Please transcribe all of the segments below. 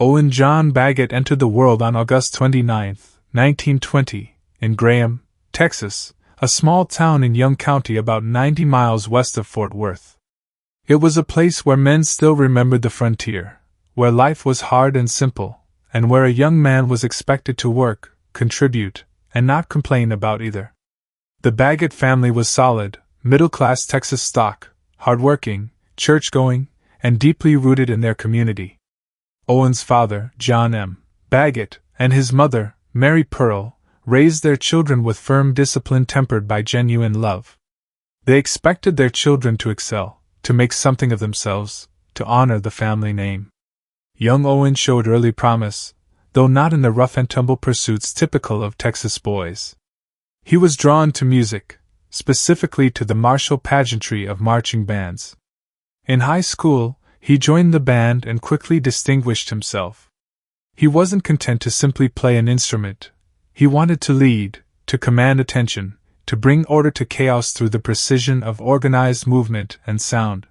Owen John Baggett entered the world on August 29, 1920, in Graham, Texas, a small town in Young County about 90 miles west of Fort Worth. It was a place where men still remembered the frontier, where life was hard and simple, and where a young man was expected to work, contribute, and not complain about either. The Baggett family was solid, middle-class Texas stock, hard-working, church-going, and deeply rooted in their community. Owen's father, John M. Baggett, and his mother, Mary Pearl, raised their children with firm discipline tempered by genuine love. They expected their children to excel, to make something of themselves, to honor the family name. Young Owen showed early promise, though not in the rough-and-tumble pursuits typical of Texas boys. He was drawn to music, specifically to the martial pageantry of marching bands. In high school, he joined the band and quickly distinguished himself. He wasn't content to simply play an instrument. He wanted to lead, to command attention, to bring order to chaos through the precision of organized movement and sound.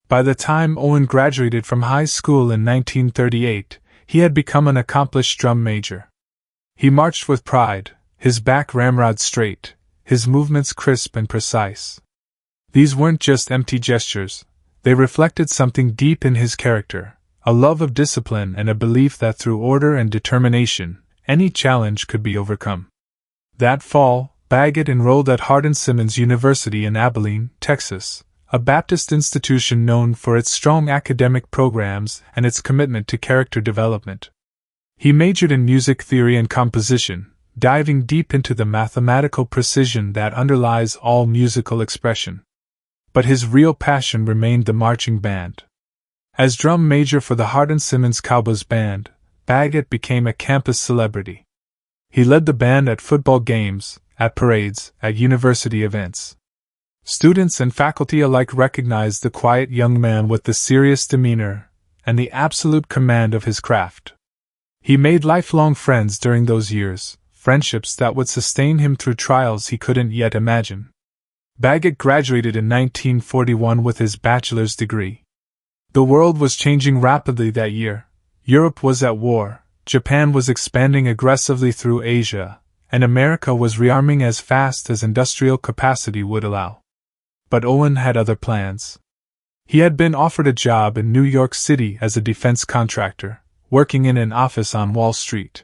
By the time Owen graduated from high school in 1938, he had become an accomplished drum major. He marched with pride, his back ramrod straight, his movements crisp and precise. These weren't just empty gestures. They reflected something deep in his character, a love of discipline and a belief that through order and determination, any challenge could be overcome. That fall, Baggett enrolled at Hardin-Simmons University in Abilene, Texas, a Baptist institution known for its strong academic programs and its commitment to character development. He majored in music theory and composition, diving deep into the mathematical precision that underlies all musical expression. But his real passion remained the marching band. As drum major for the Hardin-Simmons Cowboys Band, Baggett became a campus celebrity. He led the band at football games, at parades, at university events. Students and faculty alike recognized the quiet young man with the serious demeanor and the absolute command of his craft. He made lifelong friends during those years, friendships that would sustain him through trials he couldn't yet imagine. Baggett graduated in 1941 with his bachelor's degree. The world was changing rapidly that year. Europe was at war, Japan was expanding aggressively through Asia, and America was rearming as fast as industrial capacity would allow. But Owen had other plans. He had been offered a job in New York City as a defense contractor, working in an office on Wall Street.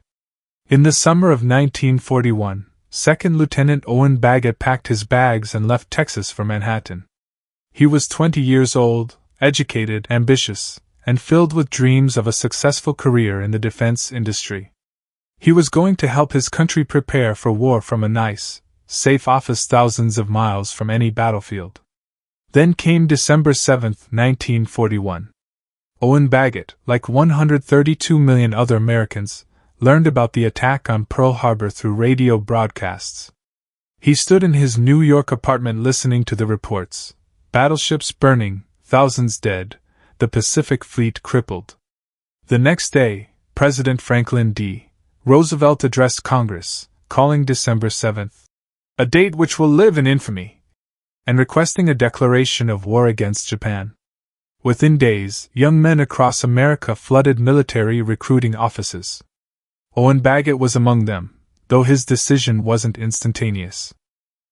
In the summer of 1941, Second Lieutenant Owen Baggett packed his bags and left Texas for Manhattan. He was 20 years old, educated, ambitious, and filled with dreams of a successful career in the defense industry. He was going to help his country prepare for war from a nice, safe office thousands of miles from any battlefield. Then came December 7, 1941. Owen Baggett, like 132 million other Americans, learned about the attack on Pearl Harbor through radio broadcasts. He stood in his New York apartment listening to the reports: battleships burning, thousands dead, the Pacific Fleet crippled. The next day, President Franklin D. Roosevelt addressed Congress, calling December 7th a date which will live in infamy, and requesting a declaration of war against Japan. Within days, young men across America flooded military recruiting offices. Owen Baggett was among them, though his decision wasn't instantaneous.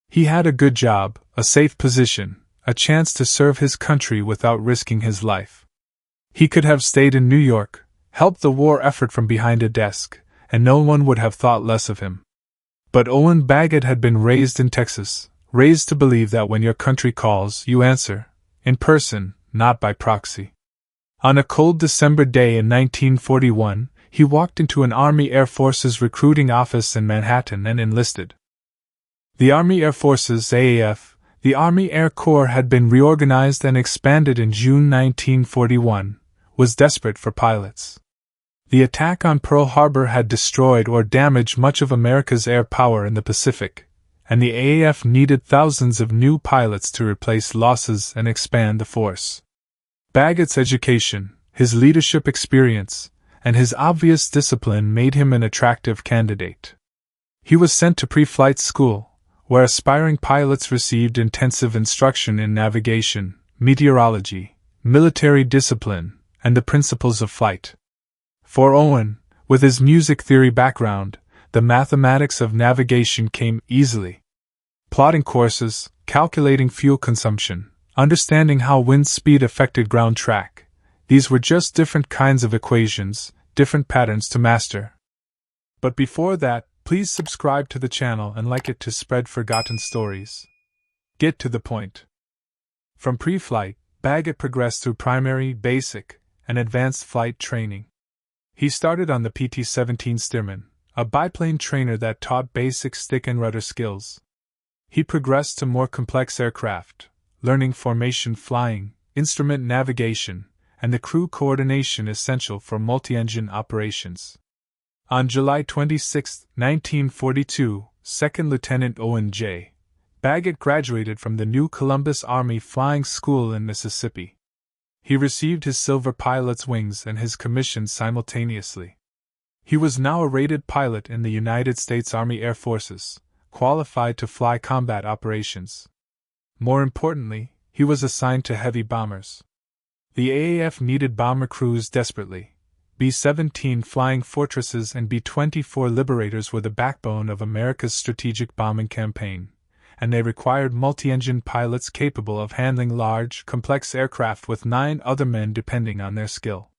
He had a good job, a safe position, a chance to serve his country without risking his life. He could have stayed in New York, helped the war effort from behind a desk, and no one would have thought less of him. But Owen Baggett had been raised in Texas, raised to believe that when your country calls, you answer, in person, not by proxy. On a cold December day in 1941, he walked into an Army Air Forces recruiting office in Manhattan and enlisted. The Army Air Forces AAF, the Army Air Corps had been reorganized and expanded in June 1941, was desperate for pilots. The attack on Pearl Harbor had destroyed or damaged much of America's air power in the Pacific, and the AAF needed thousands of new pilots to replace losses and expand the force. Baggett's education, his leadership experience, and his obvious discipline made him an attractive candidate. He was sent to pre-flight school, where aspiring pilots received intensive instruction in navigation, meteorology, military discipline, and the principles of flight. For Owen, with his music theory background, the mathematics of navigation came easily. Plotting courses, calculating fuel consumption, understanding how wind speed affected ground track, these were just different kinds of equations, different patterns to master. But before that, please subscribe to the channel and like it to spread forgotten stories. Get to the point. From pre-flight, Baggett progressed through primary, basic, and advanced flight training. He started on the PT-17 Stearman, a biplane trainer that taught basic stick and rudder skills. He progressed to more complex aircraft, learning formation flying, instrument navigation, and the crew coordination essential for multi-engine operations. On July 26, 1942, Second Lieutenant Owen J. Baggett graduated from the New Columbus Army Flying School in Mississippi. He received his silver pilot's wings and his commission simultaneously. He was now a rated pilot in the United States Army Air Forces, qualified to fly combat operations. More importantly, he was assigned to heavy bombers. The AAF needed bomber crews desperately. B-17 Flying Fortresses and B-24 Liberators were the backbone of America's strategic bombing campaign, and they required multi-engine pilots capable of handling large, complex aircraft with 9 other men depending on their skill.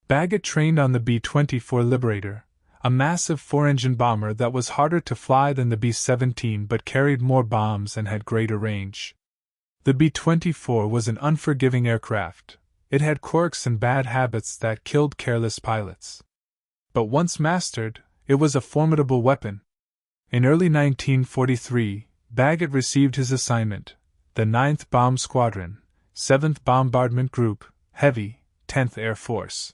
Baggett trained on the B-24 Liberator, a massive 4-engine bomber that was harder to fly than the B-17 but carried more bombs and had greater range. The B-24 was an unforgiving aircraft. It had quirks and bad habits that killed careless pilots. But once mastered, it was a formidable weapon. In early 1943, Baggett received his assignment, the 9th Bomb Squadron, 7th Bombardment Group, Heavy, 10th Air Force.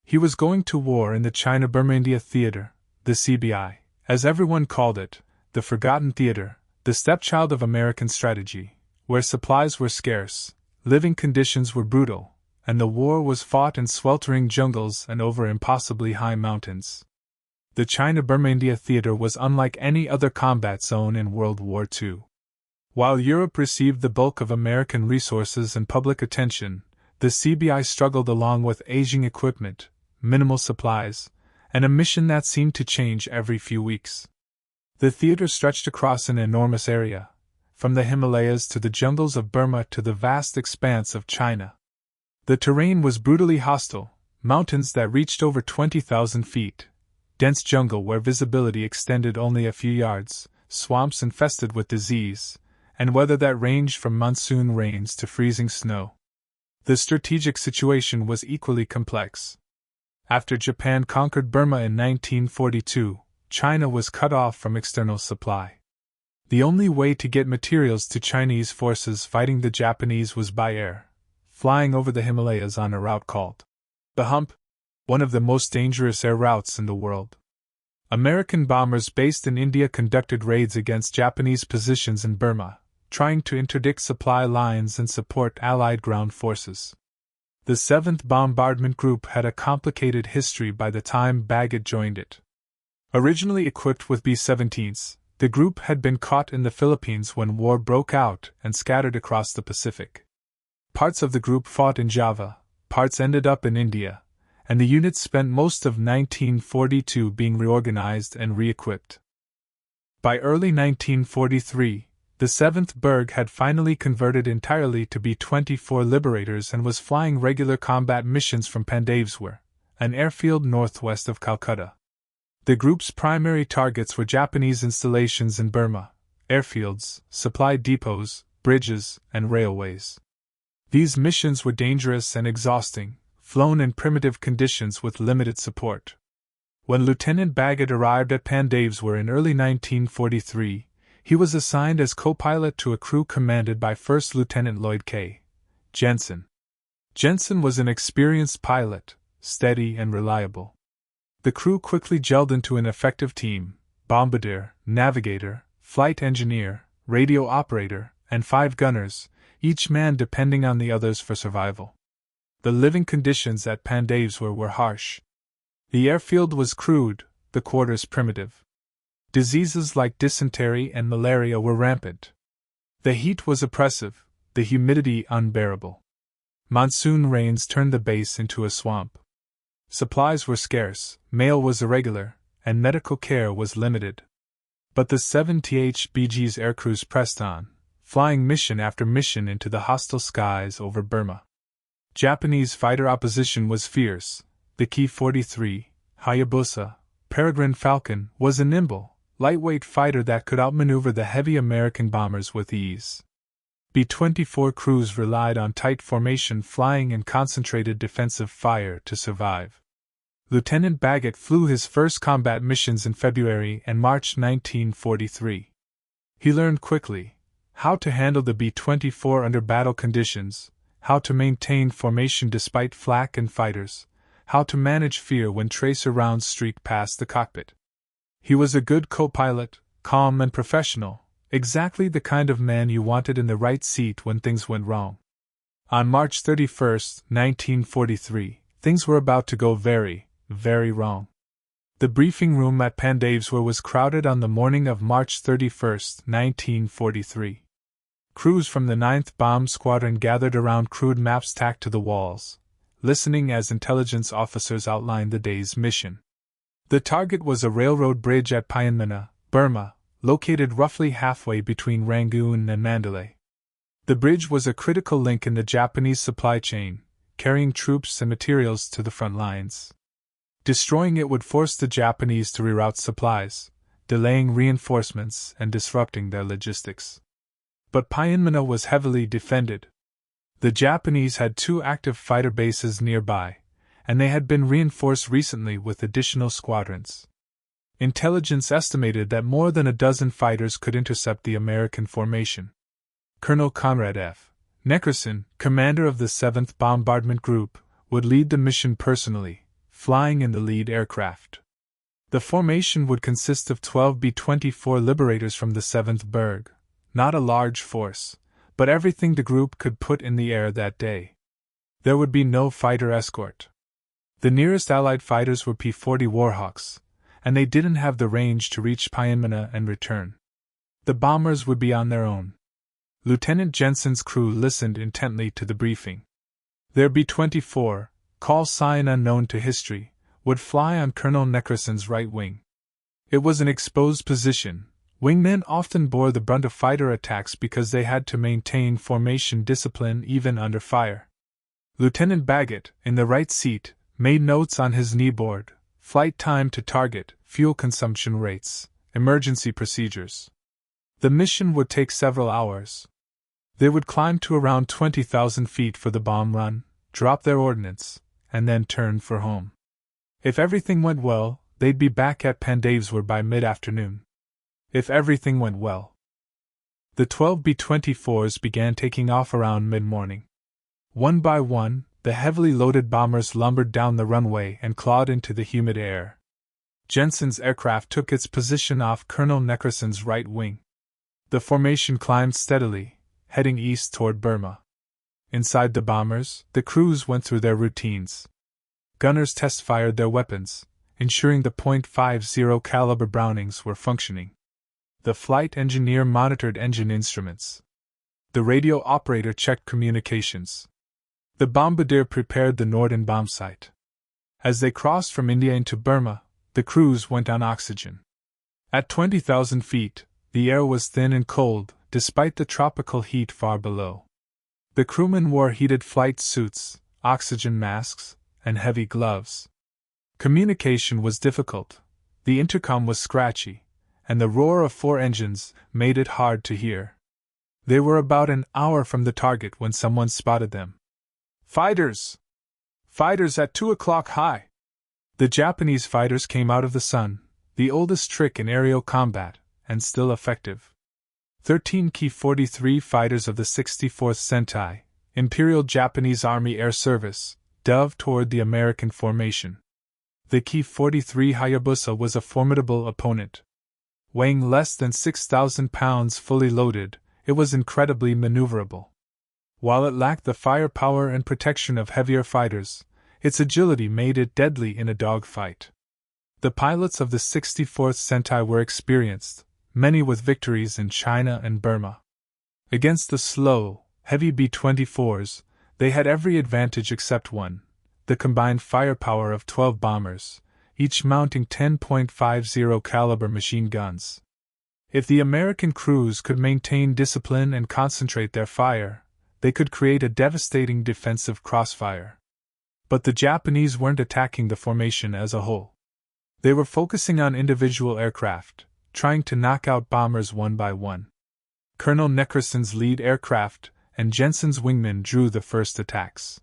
He was going to war in the China-Burma-India Theater, the CBI, as everyone called it, the Forgotten Theater, the stepchild of American strategy, where supplies were scarce, living conditions were brutal, and the war was fought in sweltering jungles and over impossibly high mountains. The China-Burma-India Theater was unlike any other combat zone in World War II. While Europe received the bulk of American resources and public attention, the CBI struggled along with aging equipment, minimal supplies, and a mission that seemed to change every few weeks. The theater stretched across an enormous area, from the Himalayas to the jungles of Burma to the vast expanse of China. The terrain was brutally hostile, mountains that reached over 20,000 feet, dense jungle where visibility extended only a few yards, swamps infested with disease, and weather that ranged from monsoon rains to freezing snow. The strategic situation was equally complex. After Japan conquered Burma in 1942, China was cut off from external supply. The only way to get materials to Chinese forces fighting the Japanese was by air, flying over the Himalayas on a route called the Hump, one of the most dangerous air routes in the world. American bombers based in India conducted raids against Japanese positions in Burma, trying to interdict supply lines and support Allied ground forces. The 7th Bombardment Group had a complicated history by the time Baggett joined it. Originally equipped with B-17s, the group had been caught in the Philippines when war broke out and scattered across the Pacific. Parts of the group fought in Java, parts ended up in India, and the unit spent most of 1942 being reorganized and re-equipped. By early 1943, the 7th Berg had finally converted entirely to B-24 Liberators and was flying regular combat missions from Pandavswar, an airfield northwest of Calcutta. The group's primary targets were Japanese installations in Burma, airfields, supply depots, bridges, and railways. These missions were dangerous and exhausting, flown in primitive conditions with limited support. When Lieutenant Baggett arrived at Pandavswar in early 1943, he was assigned as co-pilot to a crew commanded by First Lieutenant Lloyd K. Jensen. Jensen was an experienced pilot, steady and reliable. The crew quickly gelled into an effective team: bombardier, navigator, flight engineer, radio operator, and 5 gunners, each man depending on the others for survival. The living conditions at Pandavswar were harsh. The airfield was crude, the quarters primitive. Diseases like dysentery and malaria were rampant. The heat was oppressive, the humidity unbearable. Monsoon rains turned the base into a swamp. Supplies were scarce, mail was irregular, and medical care was limited. But the 7 THBG's aircrews pressed on, flying mission after mission into the hostile skies over Burma. Japanese fighter opposition was fierce. The Ki-43, Hayabusa, Peregrine Falcon, was a nimble, lightweight fighter that could outmaneuver the heavy American bombers with ease. B-24 crews relied on tight formation flying and concentrated defensive fire to survive. Lieutenant Baggett flew his first combat missions in February and March 1943. He learned quickly how to handle the B-24 under battle conditions, how to maintain formation despite flak and fighters, how to manage fear when tracer rounds streaked past the cockpit. He was a good co-pilot, calm and professional, exactly the kind of man you wanted in the right seat when things went wrong. On March 31, 1943, things were about to go very, very wrong. The briefing room at Pandavswar was crowded on the morning of March 31, 1943. Crews from the 9th Bomb Squadron gathered around crude maps tacked to the walls, listening as intelligence officers outlined the day's mission. The target was a railroad bridge at Pyongyang, Burma, located roughly halfway between Rangoon and Mandalay. The bridge was a critical link in the Japanese supply chain, carrying troops and materials to the front lines. Destroying it would force the Japanese to reroute supplies, delaying reinforcements and disrupting their logistics. But Pyongyang was heavily defended. The Japanese had 2 active fighter bases nearby, and they had been reinforced recently with additional squadrons. Intelligence estimated that more than a dozen fighters could intercept the American formation. Colonel Conrad F. Neckerson, commander of the 7th Bombardment Group, would lead the mission personally, flying in the lead aircraft. The formation would consist of 12 B-24 Liberators from the 7th Berg, not a large force, but everything the group could put in the air that day. There would be no fighter escort. The nearest Allied fighters were P-40 Warhawks, and they didn't have the range to reach Pyongyang and return. The bombers would be on their own. Lieutenant Jensen's crew listened intently to the briefing. Their B-24, call sign unknown to history, would fly on Colonel Neckerson's right wing. It was an exposed position. Wingmen often bore the brunt of fighter attacks because they had to maintain formation discipline even under fire. Lieutenant Baggett, in the right seat, made notes on his kneeboard: flight time to target, fuel consumption rates, emergency procedures. The mission would take several hours. They would climb to around 20,000 feet for the bomb run, drop their ordnance, and then turn for home. If everything went well, they'd be back at Pandavswar by mid-afternoon. If everything went well. The 12 B-24s began taking off around mid-morning. One by one, the heavily loaded bombers lumbered down the runway and clawed into the humid air. Jensen's aircraft took its position off Colonel Neckerson's right wing. The formation climbed steadily, heading east toward Burma. Inside the bombers, the crews went through their routines. Gunners test-fired their weapons, ensuring the .50 caliber Brownings were functioning. The flight engineer monitored engine instruments. The radio operator checked communications. The bombardier prepared the Norden bomb site. As they crossed from India into Burma, the crews went on oxygen. At 20,000 feet, the air was thin and cold, despite the tropical heat far below. The crewmen wore heated flight suits, oxygen masks, and heavy gloves. Communication was difficult. The intercom was scratchy, and the roar of 4 engines made it hard to hear. They were about an hour from the target when someone spotted them. "Fighters! Fighters at 2 o'clock high!" The Japanese fighters came out of the sun, the oldest trick in aerial combat, and still effective. 13 Ki-43 fighters of the 64th Sentai, Imperial Japanese Army Air Service, dove toward the American formation. The Ki-43 Hayabusa was a formidable opponent. Weighing less than 6,000 pounds fully loaded, it was incredibly maneuverable. While it lacked the firepower and protection of heavier fighters, its agility made it deadly in a dogfight. The pilots of the 64th Sentai were experienced, many with victories in China and Burma. Against the slow, heavy B-24s, they had every advantage except one: the combined firepower of 12 bombers, each mounting 10.50 caliber machine guns. If the American crews could maintain discipline and concentrate their fire, they could create a devastating defensive crossfire. But the Japanese weren't attacking the formation as a whole. They were focusing on individual aircraft, trying to knock out bombers one by one. Colonel Neckerson's lead aircraft and Jensen's wingmen drew the first attacks.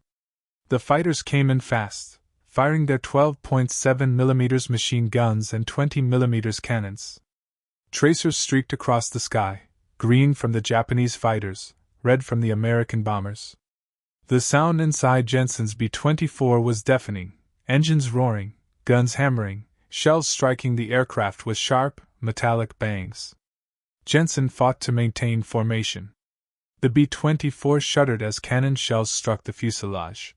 The fighters came in fast, firing their 12.7mm machine guns and 20mm cannons. Tracers streaked across the sky, green from the Japanese fighters, red from the American bombers. The sound inside Jensen's B-24 was deafening, engines roaring, guns hammering, shells striking the aircraft with sharp, metallic bangs. Jensen fought to maintain formation. The B-24 shuddered as cannon shells struck the fuselage.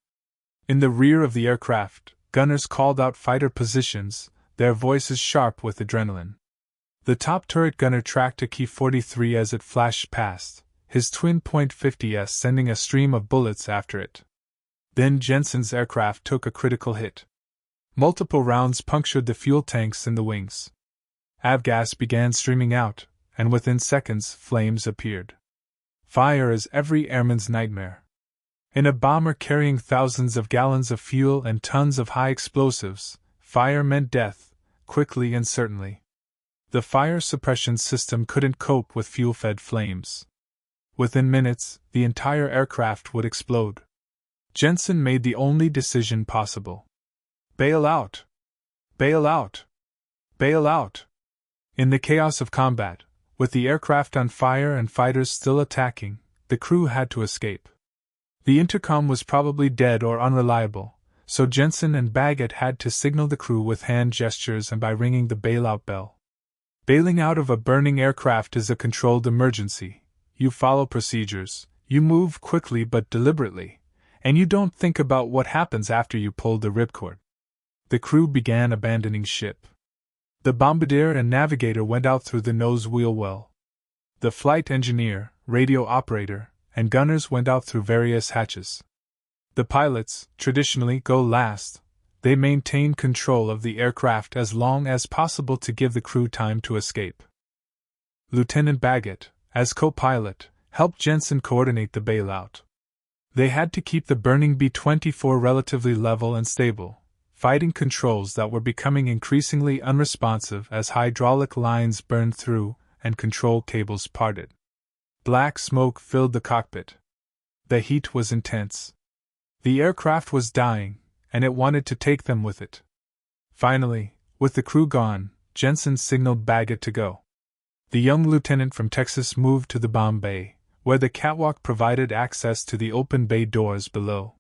In the rear of the aircraft, gunners called out fighter positions, their voices sharp with adrenaline. The top turret gunner tracked a Ki-43 as it flashed past, his twin .50s sending a stream of bullets after it. Then Jensen's aircraft took a critical hit. Multiple rounds punctured the fuel tanks in the wings. Avgas began streaming out, and within seconds flames appeared. Fire is every airman's nightmare. In a bomber carrying thousands of gallons of fuel and tons of high explosives, fire meant death, quickly and certainly. The fire suppression system couldn't cope with fuel-fed flames. Within minutes, the entire aircraft would explode. Jensen made the only decision possible. Bail out! Bail out! Bail out! In the chaos of combat, with the aircraft on fire and fighters still attacking, the crew had to escape. The intercom was probably dead or unreliable, so Jensen and Baggett had to signal the crew with hand gestures and by ringing the bailout bell. Bailing out of a burning aircraft is a controlled emergency. You follow procedures, you move quickly but deliberately, and you don't think about what happens after you pull the ripcord. The crew began abandoning ship. The bombardier and navigator went out through the nose wheel well. The flight engineer, radio operator, and gunners went out through various hatches. The pilots, traditionally, go last. They maintain control of the aircraft as long as possible to give the crew time to escape. Lieutenant Baggett, as co-pilot, helped Jensen coordinate the bailout. They had to keep the burning B-24 relatively level and stable, fighting controls that were becoming increasingly unresponsive as hydraulic lines burned through and control cables parted. Black smoke filled the cockpit. The heat was intense. The aircraft was dying, and it wanted to take them with it. Finally, with the crew gone, Jensen signaled Baggett to go. The young lieutenant from Texas moved to the bomb bay, where the catwalk provided access to the open bay doors below.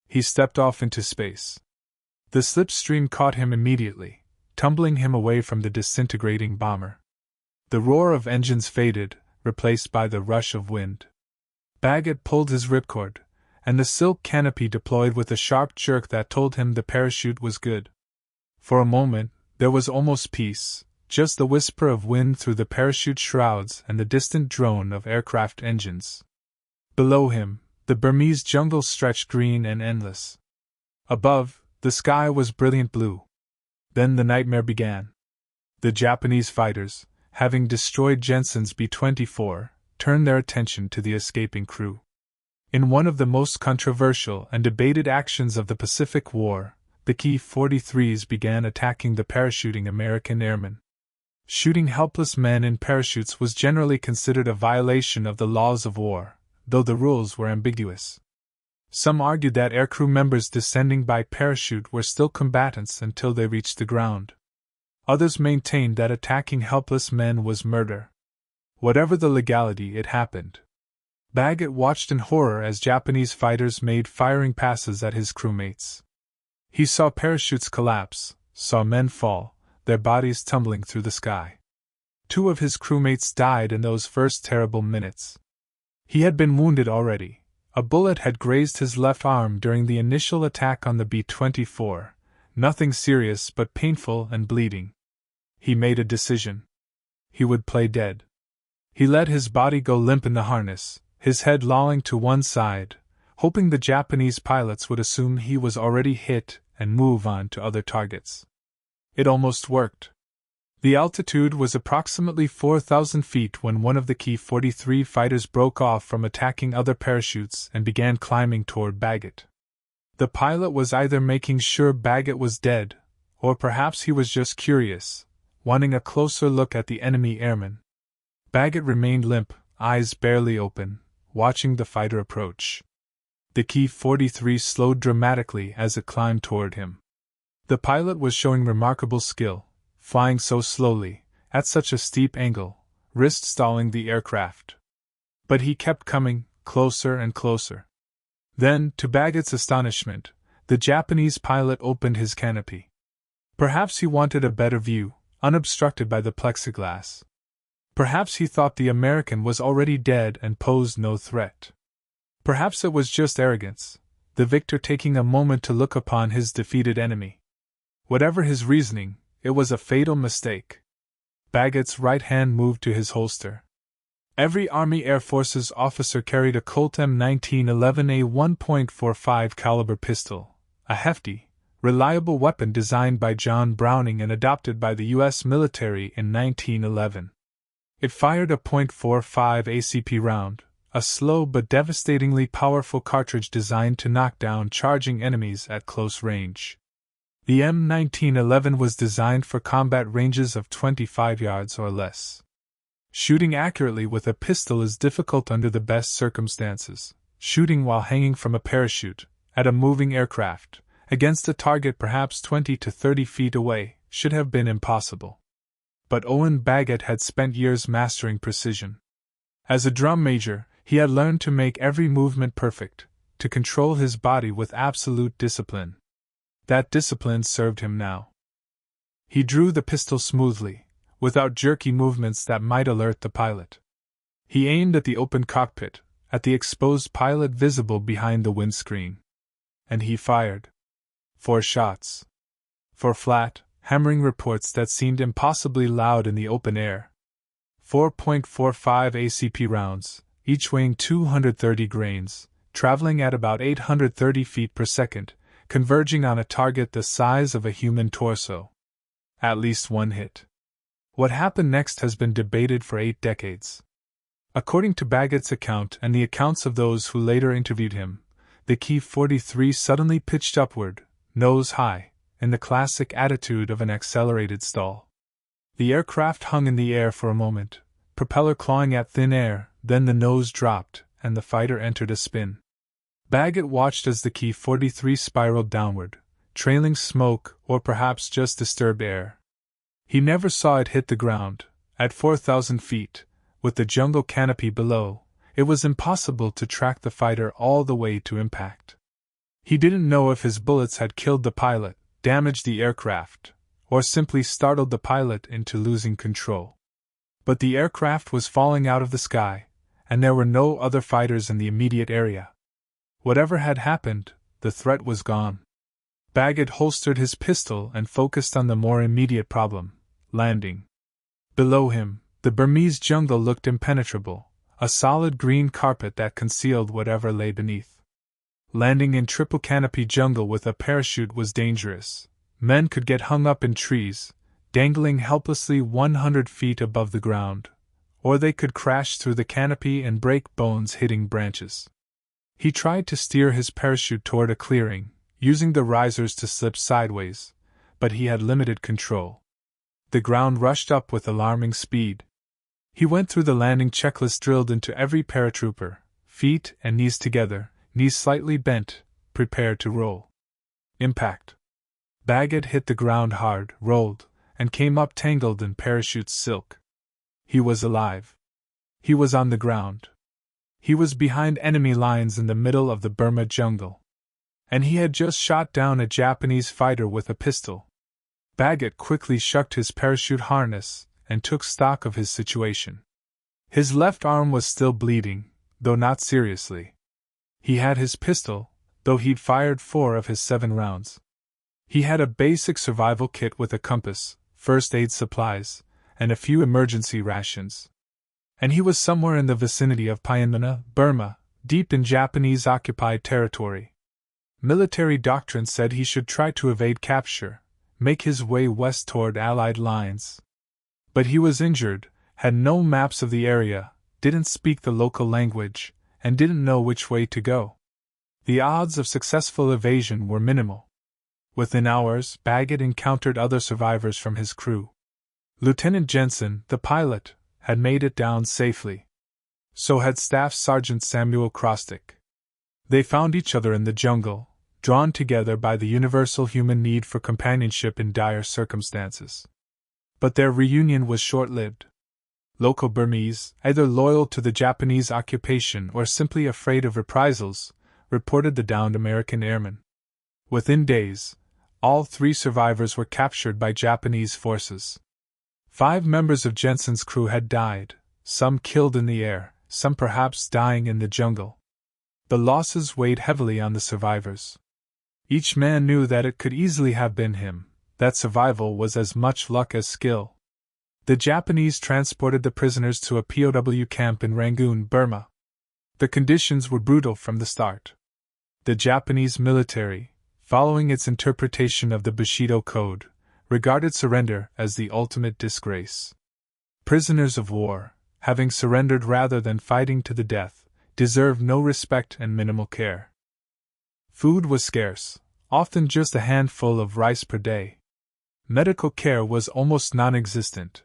He stepped off into space. The slipstream caught him immediately, tumbling him away from the disintegrating bomber. The roar of engines faded, replaced by the rush of wind. Baggett pulled his ripcord, and the silk canopy deployed with a sharp jerk that told him the parachute was good. For a moment, there was almost peace, just the whisper of wind through the parachute shrouds and the distant drone of aircraft engines. Below him, the Burmese jungle stretched green and endless. Above, the sky was brilliant blue. Then the nightmare began. The Japanese fighters, having destroyed Jensen's B-24, turned their attention to the escaping crew. In one of the most controversial and debated actions of the Pacific War, the Ki-43s began attacking the parachuting American airmen. Shooting helpless men in parachutes was generally considered a violation of the laws of war, though the rules were ambiguous. Some argued that aircrew members descending by parachute were still combatants until they reached the ground. Others maintained that attacking helpless men was murder. Whatever the legality, it happened. Baggett watched in horror as Japanese fighters made firing passes at his crewmates. He saw parachutes collapse, saw men fall, their bodies tumbling through the sky. 2 of his crewmates died in those first terrible minutes. He had been wounded already. A bullet had grazed his left arm during the initial attack on the B-24, nothing serious but painful and bleeding. He made a decision. He would play dead. He let his body go limp in the harness, his head lolling to one side, hoping the Japanese pilots would assume he was already hit and move on to other targets. It almost worked. The altitude was approximately 4,000 feet when one of the Ki-43 fighters broke off from attacking other parachutes and began climbing toward Baggett. The pilot was either making sure Baggett was dead, or perhaps he was just curious, wanting a closer look at the enemy airman. Baggett remained limp, eyes barely open, watching the fighter approach. The Ki-43 slowed dramatically as it climbed toward him. The pilot was showing remarkable skill, flying so slowly, at such a steep angle, risked stalling the aircraft. But he kept coming, closer and closer. Then, to Baggett's astonishment, the Japanese pilot opened his canopy. Perhaps he wanted a better view, unobstructed by the plexiglass. Perhaps he thought the American was already dead and posed no threat. Perhaps it was just arrogance, the victor taking a moment to look upon his defeated enemy. Whatever his reasoning, it was a fatal mistake. Baggett's right hand moved to his holster. Every Army Air Forces officer carried a Colt M1911A 1.45 caliber pistol, a hefty, reliable weapon designed by John Browning and adopted by the U.S. military in 1911. It fired a .45 ACP round, a slow but devastatingly powerful cartridge designed to knock down charging enemies at close range. The M1911 was designed for combat ranges of 25 yards or less. Shooting accurately with a pistol is difficult under the best circumstances. Shooting while hanging from a parachute, at a moving aircraft, against a target perhaps 20 to 30 feet away, should have been impossible. But Owen Baggett had spent years mastering precision. As a drum major, he had learned to make every movement perfect, to control his body with absolute discipline. That discipline served him now. He drew the pistol smoothly, without jerky movements that might alert the pilot. He aimed at the open cockpit, at the exposed pilot visible behind the windscreen. And he fired. 4 shots. 4 flat, hammering reports that seemed impossibly loud in the open air. 4.45 ACP rounds, each weighing 230 grains, traveling at about 830 feet per second, converging on a target the size of a human torso. At least one hit. What happened next has been debated for 8 decades. According to Baggett's account and the accounts of those who later interviewed him, the Ki-43 suddenly pitched upward, nose high, in the classic attitude of an accelerated stall. The aircraft hung in the air for a moment, propeller clawing at thin air, then the nose dropped, and the fighter entered a spin. Baggett watched as the Ki-43 spiraled downward, trailing smoke or perhaps just disturbed air. He never saw it hit the ground. At 4,000 feet, with the jungle canopy below, it was impossible to track the fighter all the way to impact. He didn't know if his bullets had killed the pilot, damaged the aircraft, or simply startled the pilot into losing control. But the aircraft was falling out of the sky, and there were no other fighters in the immediate area. Whatever had happened, the threat was gone. Baggett holstered his pistol and focused on the more immediate problem, landing. Below him, the Burmese jungle looked impenetrable, a solid green carpet that concealed whatever lay beneath. Landing in triple canopy jungle with a parachute was dangerous. Men could get hung up in trees, dangling helplessly 100 feet above the ground, or they could crash through the canopy and break bones hitting branches. He tried to steer his parachute toward a clearing, using the risers to slip sideways, but he had limited control. The ground rushed up with alarming speed. He went through the landing checklist drilled into every paratrooper, feet and knees together, knees slightly bent, prepared to roll. Impact. Baggett hit the ground hard, rolled, and came up tangled in parachute silk. He was alive. He was on the ground. He was behind enemy lines in the middle of the Burma jungle. And he had just shot down a Japanese fighter with a pistol. Baggett quickly shucked his parachute harness and took stock of his situation. His left arm was still bleeding, though not seriously. He had his pistol, though he'd fired 4 of his 7 rounds. He had a basic survival kit with a compass, first aid supplies, and a few emergency rations. And he was somewhere in the vicinity of Pyongyang, Burma, deep in Japanese-occupied territory. Military doctrine said he should try to evade capture, make his way west toward Allied lines. But he was injured, had no maps of the area, didn't speak the local language, and didn't know which way to go. The odds of successful evasion were minimal. Within hours, Baggett encountered other survivors from his crew. Lieutenant Jensen, the pilot, had made it down safely. So had Staff Sergeant Samuel Crosstick. They found each other in the jungle, drawn together by the universal human need for companionship in dire circumstances. But their reunion was short-lived. Local Burmese, either loyal to the Japanese occupation or simply afraid of reprisals, reported the downed American airmen. Within days, all 3 survivors were captured by Japanese forces. 5 members of Jensen's crew had died, some killed in the air, some perhaps dying in the jungle. The losses weighed heavily on the survivors. Each man knew that it could easily have been him, that survival was as much luck as skill. The Japanese transported the prisoners to a POW camp in Rangoon, Burma. The conditions were brutal from the start. The Japanese military, following its interpretation of the Bushido Code, regarded surrender as the ultimate disgrace. Prisoners of war, having surrendered rather than fighting to the death, deserved no respect and minimal care. Food was scarce, often just a handful of rice per day. Medical care was almost non-existent.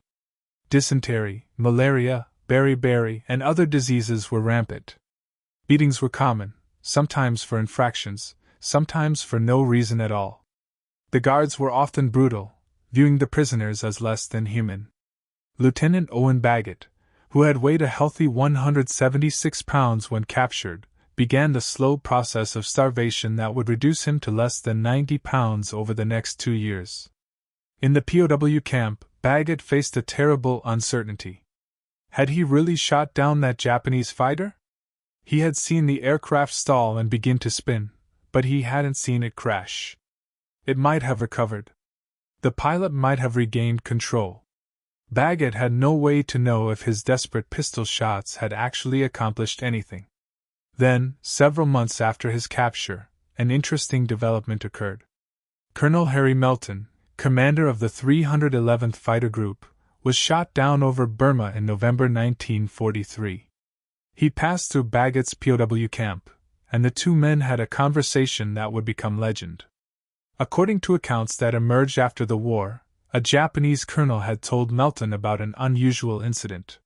Dysentery, malaria, beriberi, and other diseases were rampant. Beatings were common, sometimes for infractions, sometimes for no reason at all. The guards were often brutal, viewing the prisoners as less than human. Lieutenant Owen Baggett, who had weighed a healthy 176 pounds when captured, began the slow process of starvation that would reduce him to less than 90 pounds over the next 2 years. In the POW camp, Baggett faced a terrible uncertainty. Had he really shot down that Japanese fighter? He had seen the aircraft stall and begin to spin, but he hadn't seen it crash. It might have recovered. The pilot might have regained control. Baggett had no way to know if his desperate pistol shots had actually accomplished anything. Then, several months after his capture, an interesting development occurred. Colonel Harry Melton, commander of the 311th Fighter Group, was shot down over Burma in November 1943. He passed through Baggett's POW camp, and the 2 men had a conversation that would become legend. According to accounts that emerged after the war, a Japanese colonel had told Melton about an unusual incident.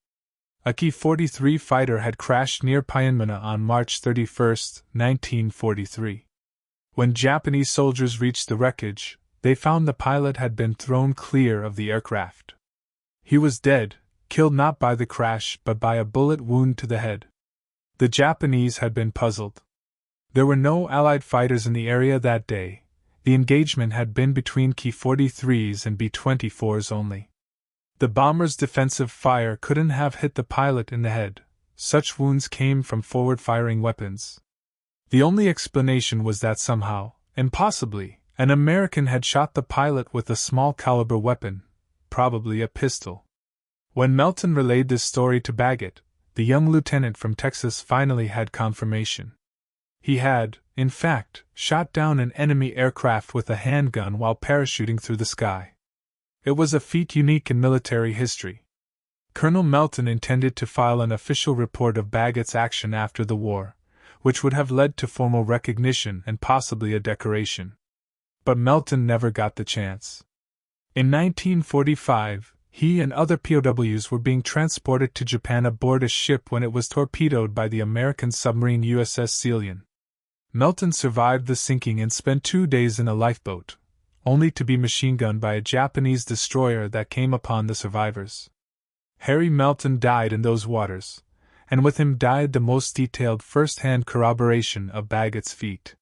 A Ki-43 fighter had crashed near Pyeonmana on March 31, 1943. When Japanese soldiers reached the wreckage, they found the pilot had been thrown clear of the aircraft. He was dead, killed not by the crash but by a bullet wound to the head. The Japanese had been puzzled. There were no Allied fighters in the area that day. The engagement had been between Ki-43s and B-24s only. The bomber's defensive fire couldn't have hit the pilot in the head. Such wounds came from forward-firing weapons. The only explanation was that somehow, impossibly, an American had shot the pilot with a small-caliber weapon, probably a pistol. When Melton relayed this story to Baggett, the young lieutenant from Texas finally had confirmation. He had, in fact, shot down an enemy aircraft with a handgun while parachuting through the sky. It was a feat unique in military history. Colonel Melton intended to file an official report of Baggett's action after the war, which would have led to formal recognition and possibly a decoration. But Melton never got the chance. In 1945, he and other POWs were being transported to Japan aboard a ship when it was torpedoed by the American submarine USS Ceylon. Melton survived the sinking and spent 2 days in a lifeboat, only to be machine-gunned by a Japanese destroyer that came upon the survivors. Harry Melton died in those waters, and with him died the most detailed first-hand corroboration of Baggett's feat.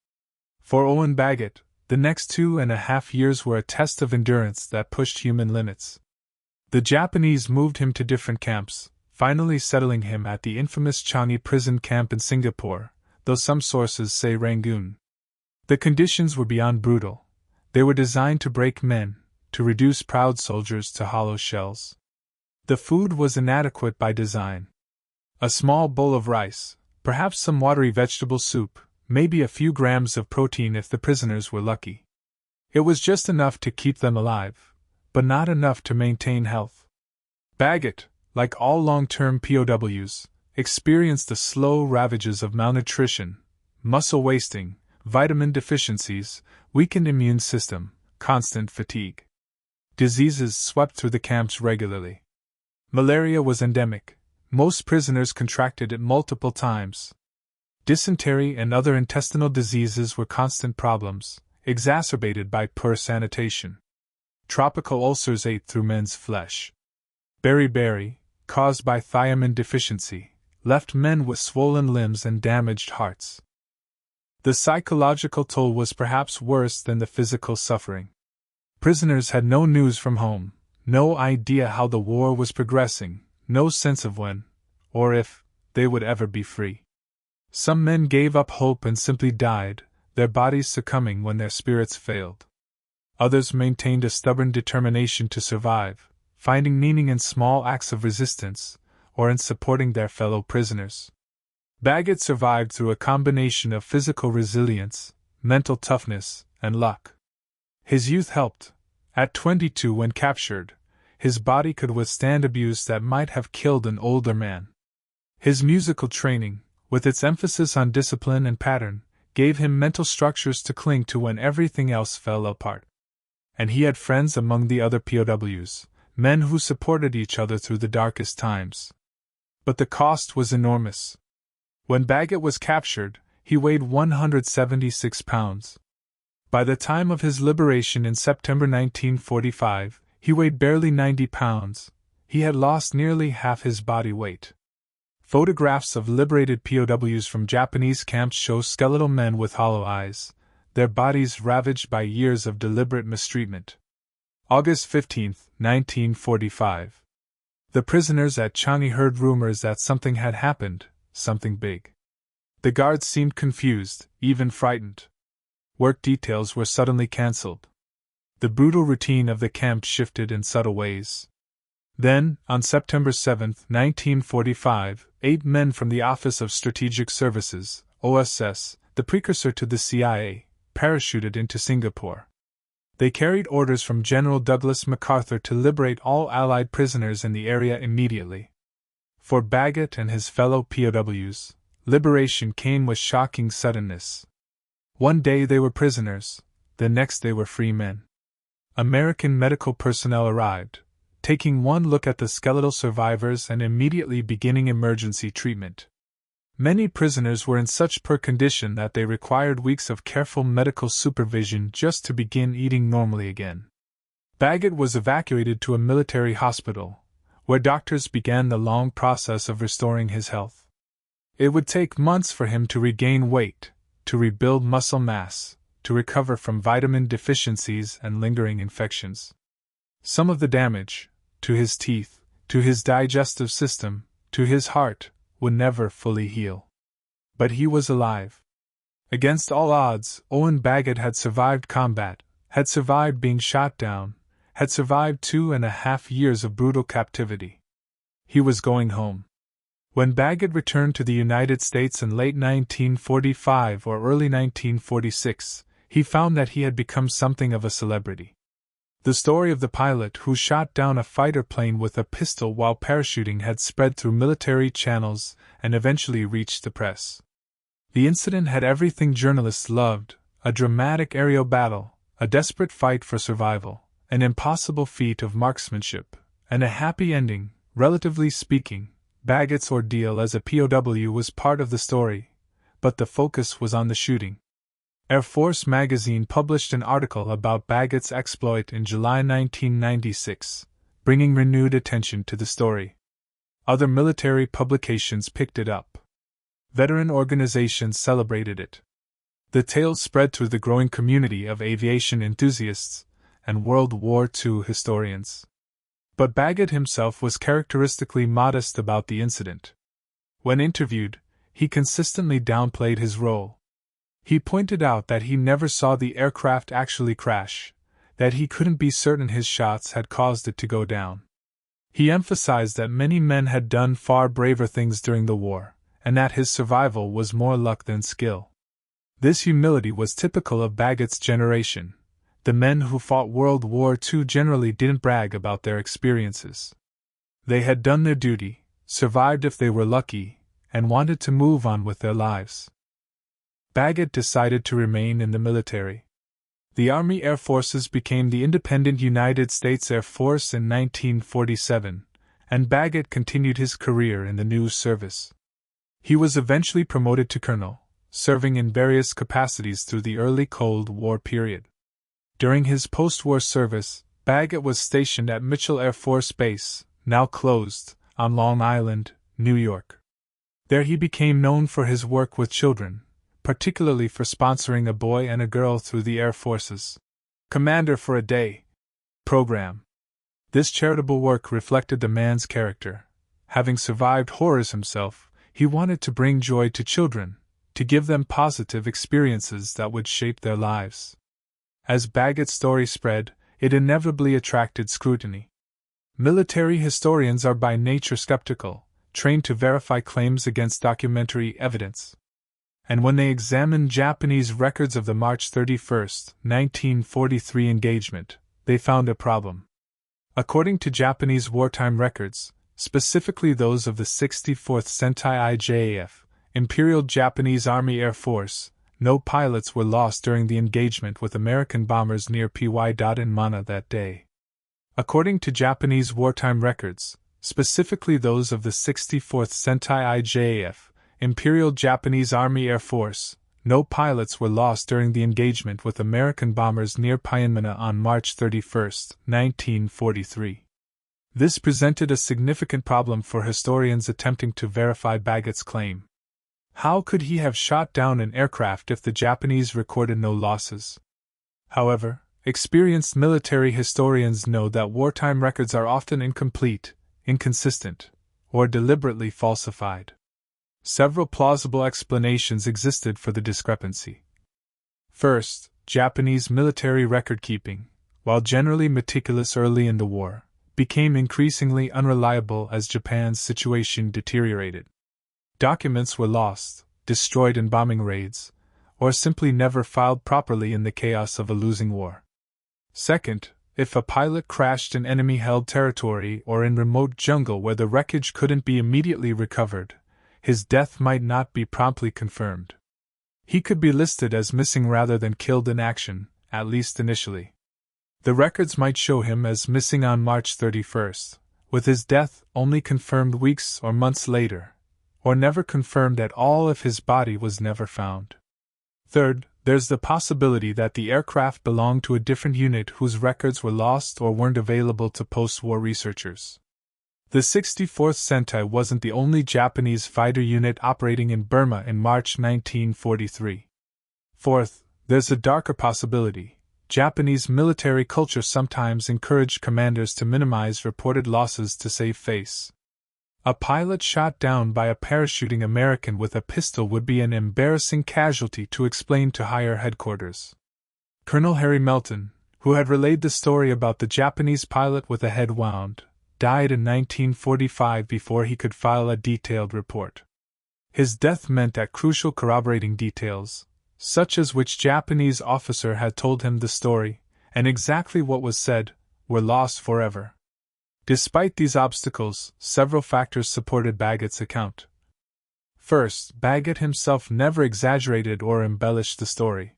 For Owen Baggett, the next 2.5 years were a test of endurance that pushed human limits. The Japanese moved him to different camps, finally settling him at the infamous Changi prison camp in Singapore, though some sources say Rangoon. The conditions were beyond brutal. They were designed to break men, to reduce proud soldiers to hollow shells. The food was inadequate by design. A small bowl of rice, perhaps some watery vegetable soup, maybe a few grams of protein if the prisoners were lucky. It was just enough to keep them alive, but not enough to maintain health. Baggett, like all long-term POWs, experienced the slow ravages of malnutrition, muscle wasting, vitamin deficiencies, weakened immune system, constant fatigue. Diseases swept through the camps regularly. Malaria was endemic. Most prisoners contracted it multiple times. Dysentery and other intestinal diseases were constant problems, exacerbated by poor sanitation. Tropical ulcers ate through men's flesh. Beriberi, caused by thiamine deficiency, left men with swollen limbs and damaged hearts. The psychological toll was perhaps worse than the physical suffering. Prisoners had no news from home, no idea how the war was progressing, no sense of when, or if, they would ever be free. Some men gave up hope and simply died, their bodies succumbing when their spirits failed. Others maintained a stubborn determination to survive, finding meaning in small acts of resistance, or in supporting their fellow prisoners. Baggett survived through a combination of physical resilience, mental toughness, and luck. His youth helped. At 22, when captured, his body could withstand abuse that might have killed an older man. His musical training, with its emphasis on discipline and pattern, gave him mental structures to cling to when everything else fell apart. And he had friends among the other POWs, men who supported each other through the darkest times. But the cost was enormous. When Baggett was captured, he weighed 176 pounds. By the time of his liberation in September 1945, he weighed barely 90 pounds. He had lost nearly half his body weight. Photographs of liberated POWs from Japanese camps show skeletal men with hollow eyes, their bodies ravaged by years of deliberate mistreatment. August 15, 1945. The prisoners at Changi heard rumors that something had happened, something big. The guards seemed confused, even frightened. Work details were suddenly cancelled. The brutal routine of the camp shifted in subtle ways. Then, on September 7, 1945, 8 men from the Office of Strategic Services, OSS, the precursor to the CIA, parachuted into Singapore. They carried orders from General Douglas MacArthur to liberate all Allied prisoners in the area immediately. For Baggett and his fellow POWs, liberation came with shocking suddenness. One day they were prisoners, the next they were free men. American medical personnel arrived, taking one look at the skeletal survivors and immediately beginning emergency treatment. Many prisoners were in such poor condition that they required weeks of careful medical supervision just to begin eating normally again. Baggett was evacuated to a military hospital, where doctors began the long process of restoring his health. It would take months for him to regain weight, to rebuild muscle mass, to recover from vitamin deficiencies and lingering infections. Some of the damage, to his teeth, to his digestive system, to his heart, would never fully heal. But he was alive. Against all odds, Owen Baggett had survived combat, had survived being shot down, had survived 2.5 years of brutal captivity. He was going home. When Baggett returned to the United States in late 1945 or early 1946, he found that he had become something of a celebrity. The story of the pilot who shot down a fighter plane with a pistol while parachuting had spread through military channels and eventually reached the press. The incident had everything journalists loved: a dramatic aerial battle, a desperate fight for survival, an impossible feat of marksmanship, and a happy ending. Relatively speaking, Baggett's ordeal as a POW was part of the story, but the focus was on the shooting. Air Force magazine published an article about Baggett's exploit in July 1996, bringing renewed attention to the story. Other military publications picked it up. Veteran organizations celebrated it. The tale spread through the growing community of aviation enthusiasts and World War II historians. But Baggett himself was characteristically modest about the incident. When interviewed, he consistently downplayed his role. He pointed out that he never saw the aircraft actually crash, that he couldn't be certain his shots had caused it to go down. He emphasized that many men had done far braver things during the war, and that his survival was more luck than skill. This humility was typical of Baggett's generation. The men who fought World War II generally didn't brag about their experiences. They had done their duty, survived if they were lucky, and wanted to move on with their lives. Baggett decided to remain in the military. The Army Air Forces became the independent United States Air Force in 1947, and Baggett continued his career in the news service. He was eventually promoted to colonel, serving in various capacities through the early Cold War period. During his post-war service, Baggett was stationed at Mitchell Air Force Base, now closed, on Long Island, New York. There he became known for his work with children, particularly for sponsoring a boy and a girl through the Air Force's Commander for a Day program. This charitable work reflected the man's character. Having survived horrors himself, he wanted to bring joy to children, to give them positive experiences that would shape their lives. As Baggett's story spread, it inevitably attracted scrutiny. Military historians are by nature skeptical, trained to verify claims against documentary evidence. And when they examined Japanese records of the March 31, 1943 engagement, they found a problem. According to Japanese wartime records, specifically those of the 64th Sentai IJAF, Imperial Japanese Army Air Force, no pilots were lost during the engagement with American bombers near Py. Mana that day. According to Japanese wartime records, specifically those of the 64th Sentai IJAF, Imperial Japanese Army Air Force, no pilots were lost during the engagement with American bombers near Pyenmana on March 31, 1943. This presented a significant problem for historians attempting to verify Baggett's claim. How could he have shot down an aircraft if the Japanese recorded no losses? However, experienced military historians know that wartime records are often incomplete, inconsistent, or deliberately falsified. Several plausible explanations existed for the discrepancy. First, Japanese military record-keeping, while generally meticulous early in the war, became increasingly unreliable as Japan's situation deteriorated. Documents were lost, destroyed in bombing raids, or simply never filed properly in the chaos of a losing war. Second, if a pilot crashed in enemy-held territory or in remote jungle where the wreckage couldn't be immediately recovered, his death might not be promptly confirmed. He could be listed as missing rather than killed in action, at least initially. The records might show him as missing on March 31st, with his death only confirmed weeks or months later, or never confirmed at all if his body was never found. Third, there's the possibility that the aircraft belonged to a different unit whose records were lost or weren't available to post-war researchers. The 64th Sentai wasn't the only Japanese fighter unit operating in Burma in March 1943. Fourth, there's a darker possibility. Japanese military culture sometimes encouraged commanders to minimize reported losses to save face. A pilot shot down by a parachuting American with a pistol would be an embarrassing casualty to explain to higher headquarters. Colonel Harry Melton, who had relayed the story about the Japanese pilot with a head wound, died in 1945 before he could file a detailed report. His death meant that crucial corroborating details, such as which Japanese officer had told him the story, and exactly what was said, were lost forever. Despite these obstacles, several factors supported Baggett's account. First, Baggett himself never exaggerated or embellished the story.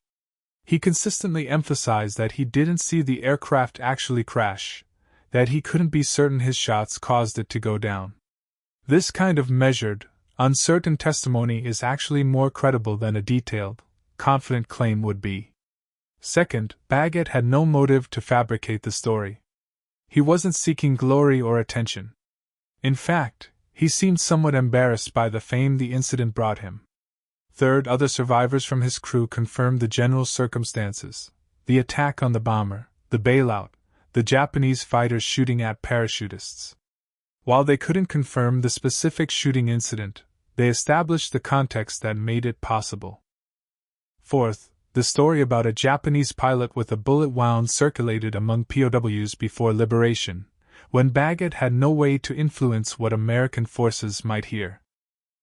He consistently emphasized that he didn't see the aircraft actually crash, that he couldn't be certain his shots caused it to go down. This kind of measured, uncertain testimony is actually more credible than a detailed, confident claim would be. Second, Baggett had no motive to fabricate the story. He wasn't seeking glory or attention. In fact, he seemed somewhat embarrassed by the fame the incident brought him. Third, other survivors from his crew confirmed the general circumstances: the attack on the bomber, the bailout, the Japanese fighters shooting at parachutists. While they couldn't confirm the specific shooting incident, they established the context that made it possible. Fourth, the story about a Japanese pilot with a bullet wound circulated among POWs before liberation, when Baggett had no way to influence what American forces might hear.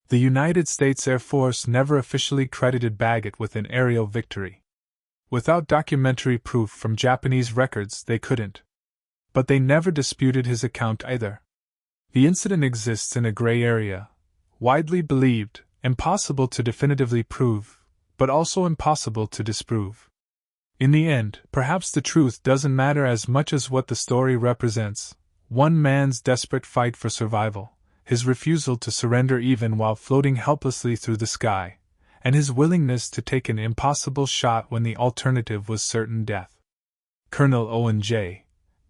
The United States Air Force never officially credited Baggett with an aerial victory. Without documentary proof from Japanese records, they couldn't. But they never disputed his account either. The incident exists in a gray area, widely believed, impossible to definitively prove, but also impossible to disprove. In the end, perhaps the truth doesn't matter as much as what the story represents: one man's desperate fight for survival, his refusal to surrender even while floating helplessly through the sky, and his willingness to take an impossible shot when the alternative was certain death. Colonel Owen J.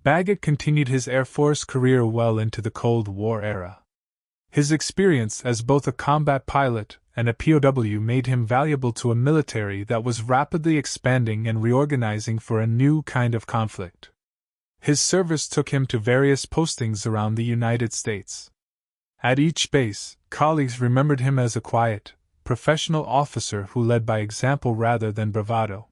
Baggett continued his Air Force career well into the Cold War era. His experience as both a combat pilot and a POW made him valuable to a military that was rapidly expanding and reorganizing for a new kind of conflict. His service took him to various postings around the United States. At each base, colleagues remembered him as a quiet, professional officer who led by example rather than bravado.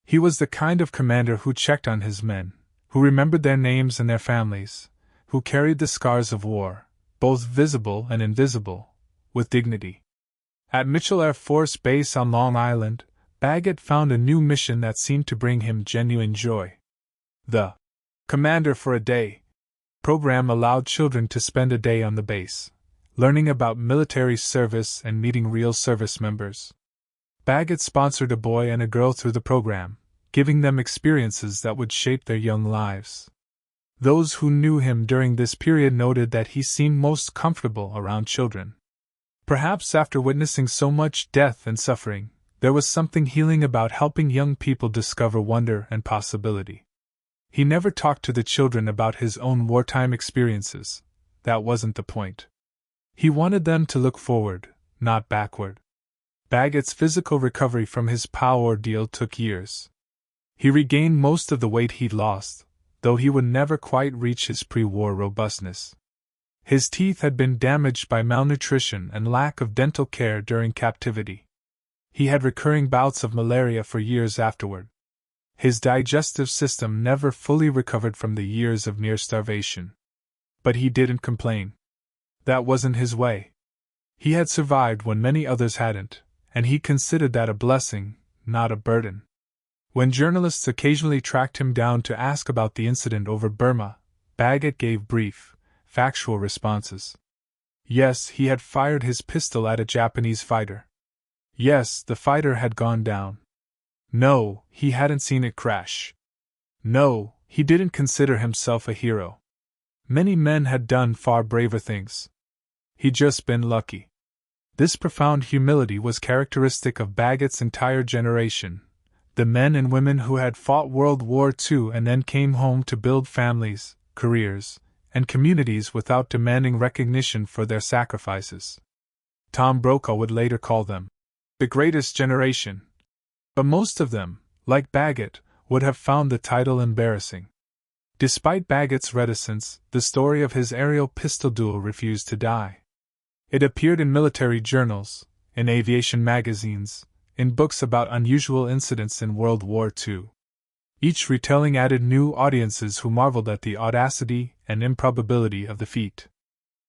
He was the kind of commander who checked on his men, who remembered their names and their families, who carried the scars of war, both visible and invisible, with dignity. At Mitchell Air Force Base on Long Island, Baggett found a new mission that seemed to bring him genuine joy. The Commander for a Day program allowed children to spend a day on the base, learning about military service and meeting real service members. Baggett sponsored a boy and a girl through the program, giving them experiences that would shape their young lives. Those who knew him during this period noted that he seemed most comfortable around children. Perhaps after witnessing so much death and suffering, there was something healing about helping young people discover wonder and possibility. He never talked to the children about his own wartime experiences. That wasn't the point. He wanted them to look forward, not backward. Baggett's physical recovery from his POW ordeal took years. He regained most of the weight he'd lost, though he would never quite reach his pre-war robustness. His teeth had been damaged by malnutrition and lack of dental care during captivity. He had recurring bouts of malaria for years afterward. His digestive system never fully recovered from the years of near starvation. But he didn't complain. That wasn't his way. He had survived when many others hadn't, and he considered that a blessing, not a burden. When journalists occasionally tracked him down to ask about the incident over Burma, Baggett gave brief, factual responses. Yes, he had fired his pistol at a Japanese fighter. Yes, the fighter had gone down. No, he hadn't seen it crash. No, he didn't consider himself a hero. Many men had done far braver things. He'd just been lucky. This profound humility was characteristic of Baggett's entire generation, the men and women who had fought World War II and then came home to build families, careers, and communities without demanding recognition for their sacrifices. Tom Brokaw would later call them the greatest generation. But most of them, like Baggett, would have found the title embarrassing. Despite Baggett's reticence, the story of his aerial pistol duel refused to die. It appeared in military journals, in aviation magazines, in books about unusual incidents in World War II. Each retelling added new audiences who marveled at the audacity and improbability of the feat.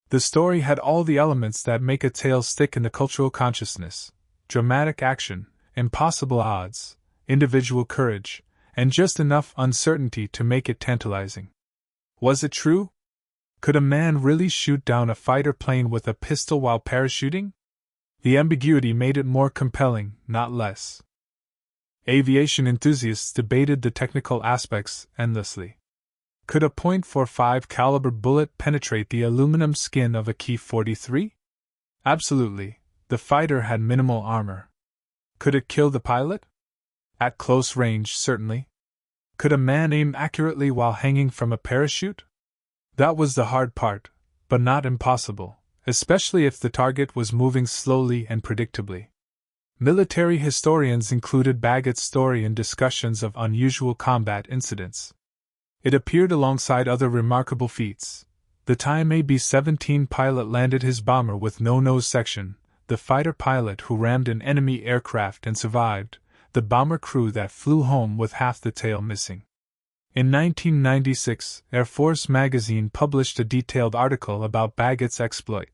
The story had all the elements that make a tale stick in the cultural consciousness: dramatic action, impossible odds, individual courage, and just enough uncertainty to make it tantalizing. Was it true? Could a man really shoot down a fighter plane with a pistol while parachuting? The ambiguity made it more compelling, not less. Aviation enthusiasts debated the technical aspects endlessly. Could a .45 caliber bullet penetrate the aluminum skin of a Ki-43? Absolutely. The fighter had minimal armor. Could it kill the pilot? At close range, certainly. Could a man aim accurately while hanging from a parachute? That was the hard part, but not impossible, especially if the target was moving slowly and predictably. Military historians included Baggett's story in discussions of unusual combat incidents. It appeared alongside other remarkable feats. The time AB-17 pilot landed his bomber with no nose section, the fighter pilot who rammed an enemy aircraft and survived, the bomber crew that flew home with half the tail missing. In 1996, Air Force magazine published a detailed article about Baggett's exploit,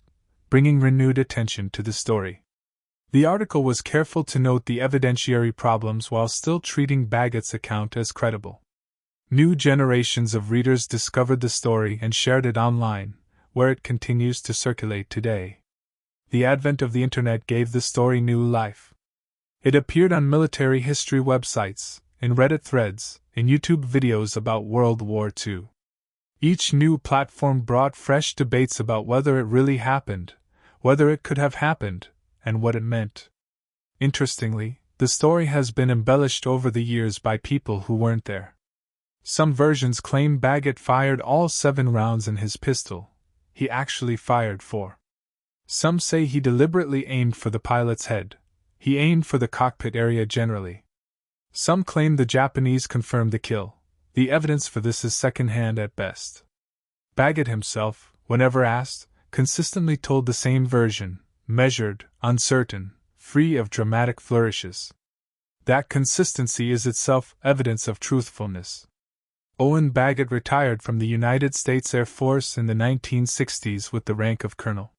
bringing renewed attention to the story. The article was careful to note the evidentiary problems while still treating Baggett's account as credible. New generations of readers discovered the story and shared it online, where it continues to circulate today. The advent of the Internet gave the story new life. It appeared on military history websites, in Reddit threads, in YouTube videos about World War II. Each new platform brought fresh debates about whether it really happened, whether it could have happened, and what it meant. Interestingly, the story has been embellished over the years by people who weren't there. Some versions claim Baggett fired all 7 rounds in his pistol. He actually fired 4. Some say he deliberately aimed for the pilot's head. He aimed for the cockpit area generally. Some claim the Japanese confirmed the kill. The evidence for this is second-hand at best. Baggett himself, whenever asked, consistently told the same version, measured, uncertain, free of dramatic flourishes. That consistency is itself evidence of truthfulness. Owen Baggett retired from the United States Air Force in the 1960s with the rank of colonel.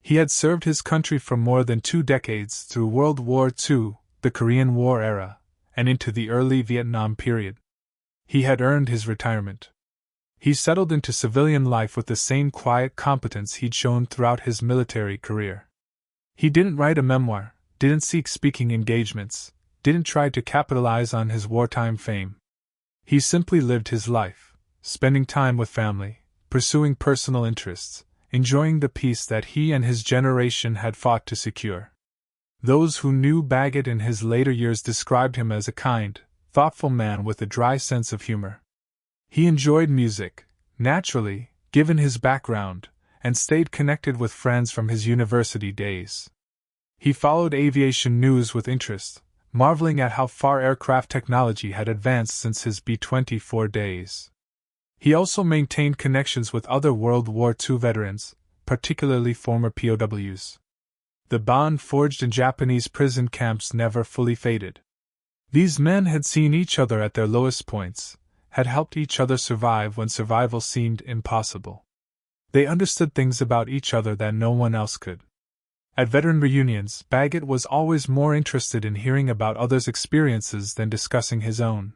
He had served his country for more than 2 decades through World War II, the Korean War era, and into the early Vietnam period. He had earned his retirement. He settled into civilian life with the same quiet competence he'd shown throughout his military career. He didn't write a memoir, didn't seek speaking engagements, didn't try to capitalize on his wartime fame. He simply lived his life, spending time with family, pursuing personal interests, enjoying the peace that he and his generation had fought to secure. Those who knew Baggett in his later years described him as a kind, thoughtful man with a dry sense of humor. He enjoyed music, naturally, given his background, and stayed connected with friends from his university days. He followed aviation news with interest, marveling at how far aircraft technology had advanced since his B-24 days. He also maintained connections with other World War II veterans, particularly former POWs. The bond forged in Japanese prison camps never fully faded. These men had seen each other at their lowest points, had helped each other survive when survival seemed impossible. They understood things about each other that no one else could. At veteran reunions, Baggett was always more interested in hearing about others' experiences than discussing his own.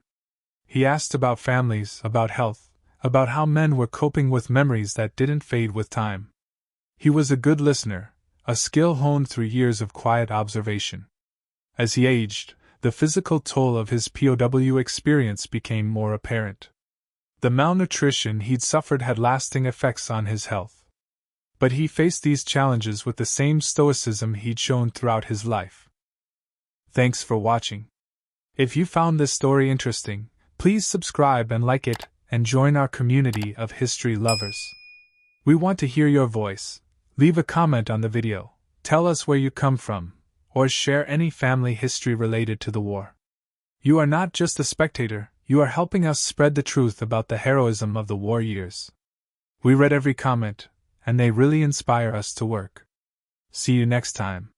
He asked about families, about health, about how men were coping with memories that didn't fade with time. He was a good listener, a skill honed through years of quiet observation. As he aged, the physical toll of his POW experience became more apparent. The malnutrition he'd suffered had lasting effects on his health. But he faced these challenges with the same stoicism he'd shown throughout his life. Thanks for watching. If you found this story interesting, please subscribe and like it, and join our community of history lovers. We want to hear your voice. Leave a comment on the video, tell us where you come from, or share any family history related to the war. You are not just a spectator, you are helping us spread the truth about the heroism of the war years. We read every comment, and they really inspire us to work. See you next time.